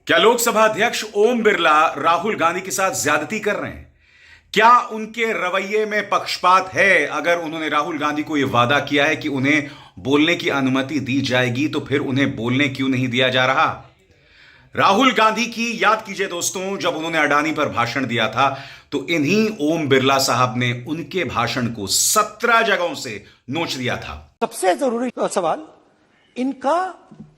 क्या लोकसभा अध्यक्ष ओम बिरला राहुल गांधी के साथ ज्यादती कर रहे हैं? क्या उनके रवैये में पक्षपात है? अगर उन्होंने राहुल गांधी को यह वादा किया है कि उन्हें बोलने की अनुमति दी जाएगी, तो फिर उन्हें बोलने क्यों नहीं दिया जा रहा? राहुल गांधी की याद कीजिए दोस्तों, जब उन्होंने अडानी पर भाषण दिया था तो इन्हीं ओम बिरला साहब ने उनके भाषण को 17 जगहों से नोच दिया था। सबसे जरूरी सवाल, इनका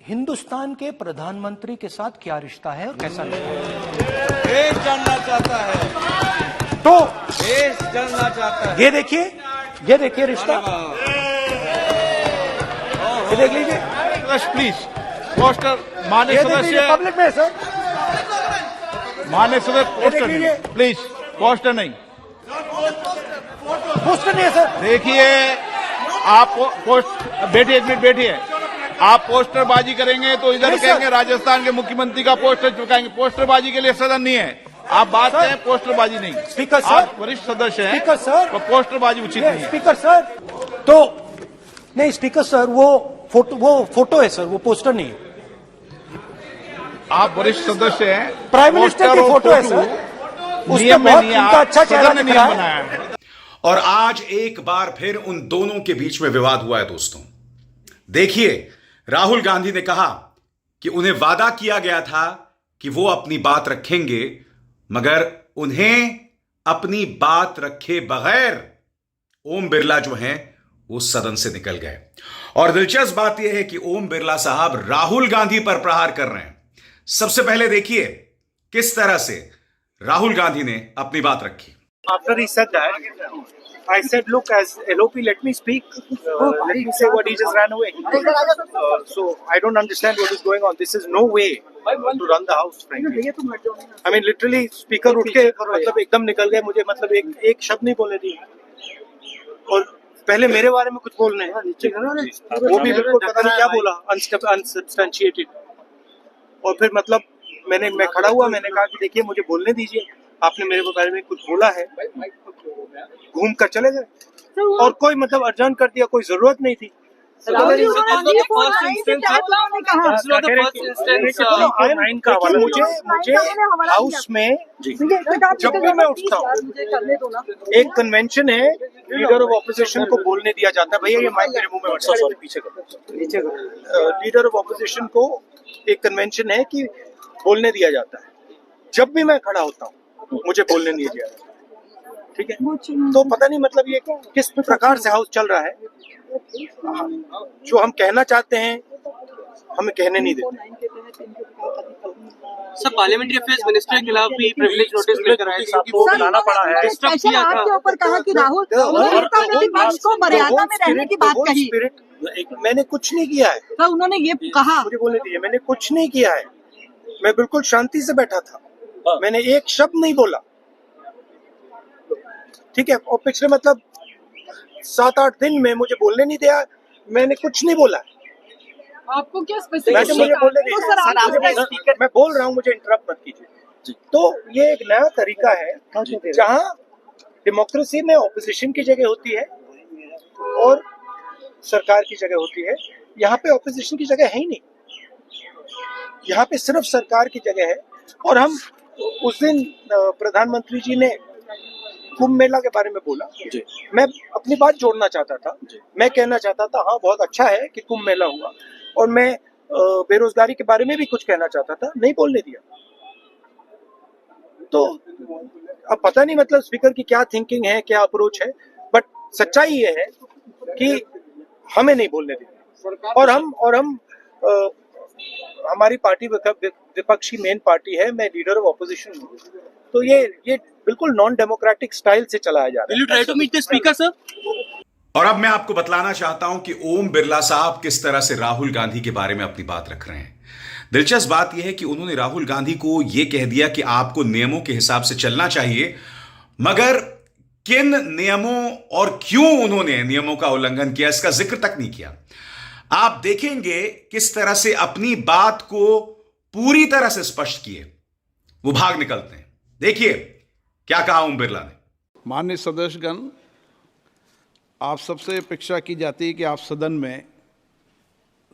हिंदुस्तान के प्रधानमंत्री के साथ क्या रिश्ता है और कैसा रिश्ता है? देश जानना चाहता है, तो देश जानना चाहता है। ये देखिए रिश्ता, ये देख लीजिए। प्लीज पोस्टर माननीय सदस्य, पब्लिक में सर, माननीय सदस्य पोस्टर नहीं, प्लीज पोस्टर नहीं, पोस्टर नहीं है सर। देखिए आप पोस्ट बैठिए, एक मिनट बैठिए। आप पोस्टरबाजी करेंगे तो इधर कहेंगे राजस्थान के मुख्यमंत्री का पोस्टर चुकाएंगे। पोस्टरबाजी के लिए सदन नहीं है। आप बात करें, पोस्टरबाजी नहीं। स्पीकर सर, आप वरिष्ठ सदस्य हैं, स्पीकर सर, तो पोस्टरबाजी उचित नहीं है। स्पीकर सर, तो नहीं स्पीकर सर, वो फोटो है सर, वो पोस्टर नहीं है। आप वरिष्ठ सदस्य हैं, प्राइम मिनिस्टर की फोटो है सर, उसमें बहुत उनका अच्छा चेहरा दिख रहा है। और आज एक बार फिर उन दोनों के बीच में विवाद हुआ है दोस्तों। देखिए, राहुल गांधी ने कहा कि उन्हें वादा किया गया था कि वो अपनी बात रखेंगे, मगर उन्हें अपनी बात रखे बगैर ओम बिरला जो हैं वो सदन से निकल गए। और दिलचस्प बात यह है कि ओम बिरला साहब राहुल गांधी पर प्रहार कर रहे हैं। सबसे पहले देखिए किस तरह से राहुल गांधी ने अपनी बात रखी। After he said that, I said, look, as LOP, let me speak. Let me say what he just ran away. So I don't understand what is going on. This is no way to run the house, frankly. I mean, literally, speaker उठ के मतलब एकदम निकल गए मुझे, मतलब एक शब्द नहीं बोले दिए। और पहले मेरे बारे में कुछ बोलने हैं, वो भी बिल्कुल पता नहीं क्या बोला, अनसब्सटेंशिएटेड। और फिर मतलब मैं खड़ा हुआ, मैंने कहा कि देखिए मुझे बोलने दीजिए, आपने मेरे बारे में कुछ बोला है, घूम कर चले गए और कोई मतलब अर्जन कर दिया, कोई जरूरत नहीं थी। मुझे हाउस में जब भी मैं उठता हूँ, एक कन्वेंशन है, लीडर ऑफ ऑपोजिशन को बोलने दिया जाता है। भैया ये माइक मेरे मुंह में सॉरी पीछे लीडर ऑफ ऑपोजिशन को एक कन्वेंशन है कि बोलने दिया जाता है। जब भी मैं खड़ा होता हूँ मुझे बोलने नहीं दिया जाता, ठीक है? तो पता नहीं मतलब ये किस प्रकार से हाउस चल रहा है। जो हम कहना चाहते हैं हमें कहने नहीं देते। सर, पार्लियामेंट्री अफेयर्स मिनिस्टर के खिलाफ भी प्रिविलेज नोटिस लेकर आए थे, आपको बताना पड़ा है। स्पेशल आपके ऊपर कहा कि राहुल प्रतिपक्ष को मर्यादा में रहने की बात कही। मैंने कुछ नहीं किया है तो उन्होंने ये कहा, मुझे बोलने दीजिए, मैंने कुछ नहीं किया है। मैं बिल्कुल शांति से बैठा था, मैंने एक शब्द नहीं बोला, ठीक है? और पिछले मतलब 7-8 दिन में मुझे बोलने नहीं दिया, मैंने कुछ नहीं बोला। आपको क्या स्पेसिफिक? मैं बोल रहा हूँ, मुझे इंटरप्ट मत कीजिए। तो ये एक नया तरीका है जहाँ डेमोक्रेसी में ऑपोजिशन की जगह होती है और सरकार की जगह होती है। यहाँ पे ऑपोजिशन की जगह है ही नहीं, यहाँ पे सिर्फ सरकार की जगह है। और हम उस दिन प्रधानमंत्री जी ने कुंभ मेला के बारे में बोला, मैं अपनी बात जोड़ना चाहता था। मैं कहना चाहता था हाँ बहुत अच्छा है कि कुंभ मेला हुआ, और मैं बेरोजगारी के बारे में भी कुछ कहना चाहता था, नहीं बोलने दिया। तो अब पता नहीं मतलब स्पीकर की क्या थिंकिंग है, क्या अप्रोच है, बट सच्चाई ये है कि हमें नहीं बोलने दिया। और हम हमारी पार्टी विपक्षी मेन पार्टी है, मैं लीडर ऑफ ऑपोजिशन हूँ। तो ये बिल्कुल नॉन डेमोक्रेटिक स्टाइल से चलाया जा रहा है। Will you try to meet the speaker, sir? और अब मैं आपको बतलाना चाहता हूं कि ओम बिरला साहब किस तरह से राहुल गांधी के बारे में अपनी बात रख रहे हैं। दिलचस्प बात यह है कि उन्होंने राहुल गांधी को यह कह दिया कि आपको नियमों के हिसाब से चलना चाहिए, मगर किन नियमों और क्यों उन्होंने नियमों का उल्लंघन किया इसका जिक्र तक नहीं किया। आप देखेंगे किस तरह से अपनी बात को पूरी तरह से स्पष्ट किए वो भाग निकलते हैं। देखिए क्या कहा ओम बिरला ने। माननीय सदस्यगण, आप सबसे अपेक्षा की जाती है कि आप सदन में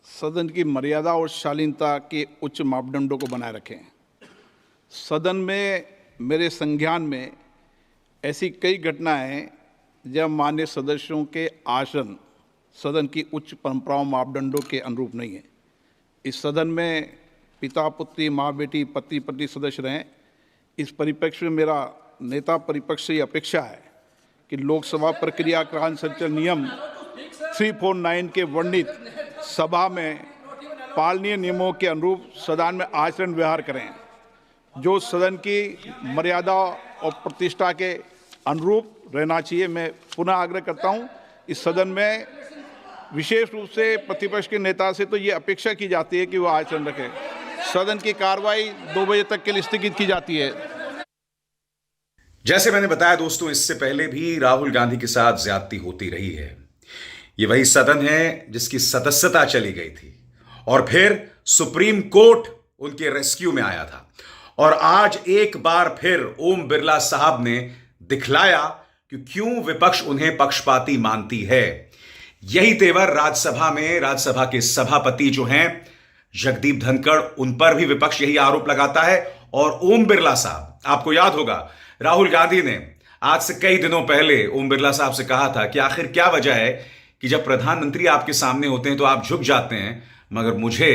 सदन की मर्यादा और शालीनता के उच्च मापदंडों को बनाए रखें। सदन में मेरे संज्ञान में ऐसी कई घटनाएं हैं जब मान्य सदस्यों के आसन सदन की उच्च परंपराओं मापदंडों के अनुरूप नहीं है। इस सदन में पिता पुत्री माँ बेटी पति पत्नी सदस्य रहें। इस परिप्रेक्ष्य में मेरा नेता परिपक्ष से ये अपेक्षा है कि लोकसभा प्रक्रिया का संचालन नियम 349 के वर्णित सभा में पालनीय नियमों के अनुरूप सदन में आचरण व्यवहार करें, जो सदन की मर्यादा और प्रतिष्ठा के अनुरूप रहना चाहिए। मैं पुनः आग्रह करता हूं, इस सदन में विशेष रूप से प्रतिपक्ष के नेता से तो ये अपेक्षा की जाती है कि वो आचरण रखें। सदन की कार्रवाई 2 बजे तक के लिए स्थगित की जाती है। जैसे मैंने बताया दोस्तों, इससे पहले भी राहुल गांधी के साथ ज्यादती होती रही है। ये वही सदन है जिसकी सदस्यता चली गई थी और फिर सुप्रीम कोर्ट उनके रेस्क्यू में आया था। और आज एक बार फिर ओम बिरला साहब ने दिखलाया कि क्यों विपक्ष उन्हें पक्षपाती मानती है। यही तेवर राज्यसभा में राज्यसभा के सभापति जो हैं जगदीप धनखड़, उन पर भी विपक्ष यही आरोप लगाता है। और ओम बिरला साहब, आपको याद होगा राहुल गांधी ने आज से कई दिनों पहले ओम बिरला साहब से कहा था कि आखिर क्या वजह है कि जब प्रधानमंत्री आपके सामने होते हैं तो आप झुक जाते हैं, मगर मुझे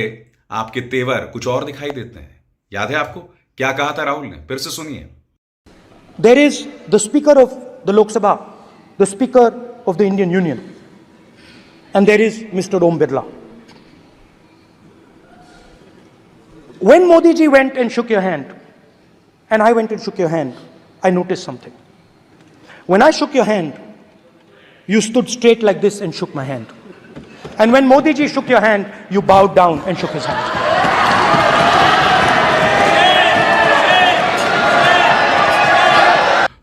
आपके तेवर कुछ और दिखाई देते हैं। याद है आपको क्या कहा था राहुल ने? फिर से सुनिए। There is the Speaker of the Lok Sabha, the Speaker of the Indian Union, and there is Mr. Om Birla. When Modi ji went and shook your hand, and I went and shook your hand, I noticed something. When I shook your hand, you stood straight like this and shook my hand. And when Modi ji shook your hand, you bowed down and shook his hand.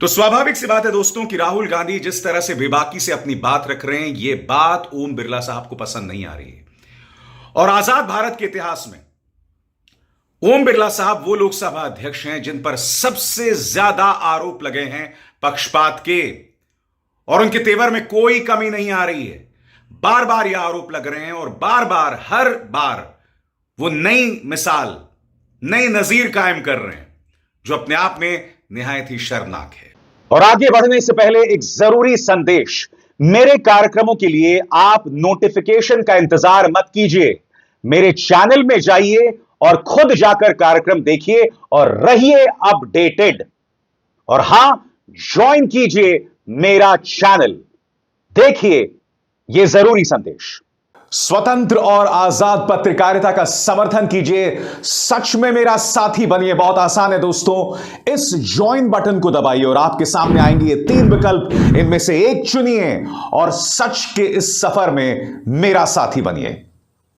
तो स्वाभाविक सी बात है दोस्तों कि राहुल गांधी जिस तरह से बेबाकी से अपनी बात रख रहे हैं, यह बात ओम बिरला साहब को पसंद नहीं आ रही है। और आजाद भारत के इतिहास में ओम बिरला साहब वो लोकसभा अध्यक्ष हैं जिन पर सबसे ज्यादा आरोप लगे हैं पक्षपात के, और उनके तेवर में कोई कमी नहीं आ रही है। बार बार यह आरोप लग रहे हैं और बार बार हर बार वो नई मिसाल, नई नजीर कायम कर रहे हैं, जो अपने आप में निहायत ही शर्मनाक है। और आगे बढ़ने से पहले एक जरूरी संदेश, मेरे कार्यक्रमों के लिए आप नोटिफिकेशन का इंतजार मत कीजिए। मेरे चैनल में जाइए और खुद जाकर कार्यक्रम देखिए और रहिए अपडेटेड। और हां, ज्वाइन कीजिए मेरा चैनल, देखिए यह जरूरी संदेश। स्वतंत्र और आजाद पत्रकारिता का समर्थन कीजिए, सच में मेरा साथी बनिए। बहुत आसान है दोस्तों, इस ज्वाइन बटन को दबाइए और आपके सामने आएंगे ये 3 विकल्प, इनमें से एक चुनिए और सच के इस सफर में मेरा साथी बनिए।